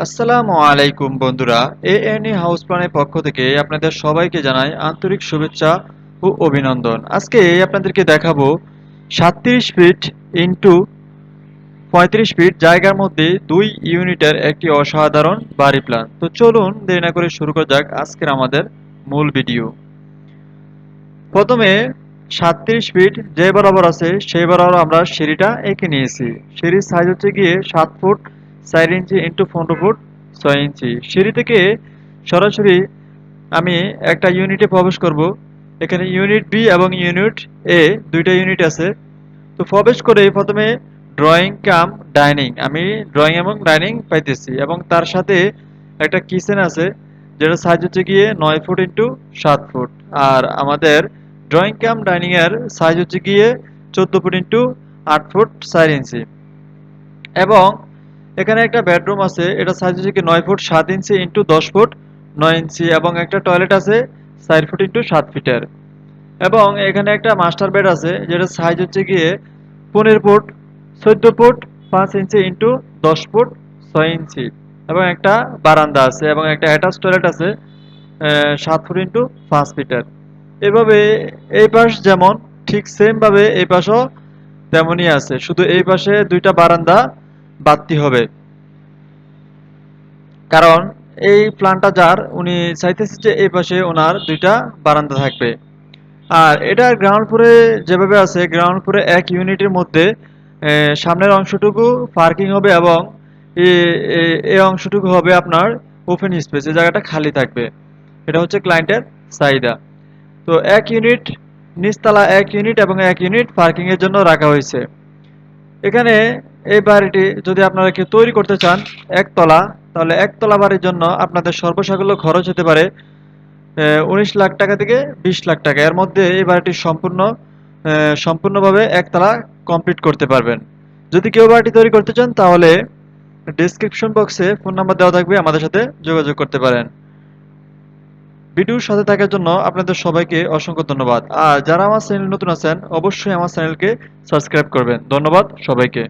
আসসালামু আলাইকুম বন্ধুরা, এএনই হাউস প্ল্যানের পক্ষ থেকে আপনাদের সবাইকে জানাই আন্তরিক শুভেচ্ছা ও অভিনন্দন। আজকে আপনাদেরকে দেখাবো 37 ফিট ইন্টু 35 ফিট জায়গার মধ্যে 2 ইউনিটের একটি অসাধারণ বাড়ি প্ল্যান। তো চলুন দেরি না করে শুরু করা যাক আজকের আমাদের মূল ভিডিও। প্রথমে 37 ফিট যে বরাবর আছে সেই বরাবর আমরা সিঁড়িটা এঁকে নিয়েছি। সিঁড়ির সাইজ হচ্ছে গিয়ে 7 ফুট 4 ইঞ্চি ইন্টু 15 ফুট 6 ইঞ্চি। সিঁড়ি থেকে সরাসরি আমি একটা ইউনিটে প্রবেশ করব। এখানে ইউনিট বি এবং ইউনিট এ দুইটা ইউনিট আছে। তো প্রবেশ করে প্রথমে ড্রয়িং কাম ডাইনিং, আমি ড্রয়িং এবং ডাইনিং পাইতেছি এবং তার সাথে একটা কিচেন আছে যেটা সাইজ হচ্ছে গিয়ে 9 ফুট ইন্টু 7 ফুট। আর আমাদের ড্রয়িং কাম ডাইনিং এর সাইজ হচ্ছে গিয়ে 14 ফুট ইন্টু 8 ফুট 4 ইঞ্চি। এবং এখানে একটা বেডরুম আছে, এটা সাইজ হচ্ছে কি 9 ফুট 7 ইঞ্চি ইন্টু 10 ফুট 9 ইঞ্চি এবং একটা টয়লেট আছে 4 ফুট ইন্টু 7 ফিটের। এবং এখানে একটা মাস্টার বেড আছে যেটা সাইজ হচ্ছে গিয়ে 15 ফুট 14 ফুট 5 ইঞ্চি ইন্টু 10 ফুট 6 ইঞ্চি। এবং একটা বারান্দা আছে এবং একটা অ্যাটাচ টয়লেট আছে 7 ফুট ইন্টু 5 ফিটের। এভাবে এই পাশ যেমন ঠিক সেম ভাবে এই পাশও তেমনই আছে, শুধু এই পাশে দুইটা বারান্দা বাড়তি হবে, কারণ এই প্ল্যানটা যার উনি চাইতেছে যে এই পাশে ওনার দুইটা বারান্দা থাকবে। আর এটা গ্রাউন্ড ফ্লোরে যেভাবে আছে, গ্রাউন্ড ফ্লোরে এক ইউনিটের মধ্যে সামনের অংশটুকু পার্কিং হবে এবং এই অংশটুকু হবে আপনার ওপেন স্পেস, এই জায়গাটা খালি থাকবে। এটা হচ্ছে ক্লায়েন্টের চাহিদা। তো এক ইউনিট নিচতলা, এক ইউনিট এবং এক ইউনিট পার্কিং এর জন্য রাখা হয়েছে। এখানে এই বাড়িটি যদি আপনারা কেউ তৈরি করতে চান একতলা, তাহলে একতলা বাড়ির জন্য আপনাদের সর্বসাকুল্য খরচ হতে পারে 19 লাখ টাকা থেকে 20 লাখ টাকা। এর মধ্যে এই বাড়িটি সম্পূর্ণভাবে একতলা কমপ্লিট করতে পারবেন। যদি কেউ বাড়িটি তৈরি করতে চান তাহলে ডেসক্রিপশন বক্সে ফোন নাম্বার দেওয়া থাকবে, আমাদের সাথে যোগাযোগ করতে পারেন। ভিডিওর সাথে থাকার জন্য আপনাদের সবাইকে অসংখ্য ধন্যবাদ। আর যারা আমার চ্যানেল নতুন আছেন অবশ্যই আমার চ্যানেলকে সাবস্ক্রাইব করবেন। ধন্যবাদ সবাইকে।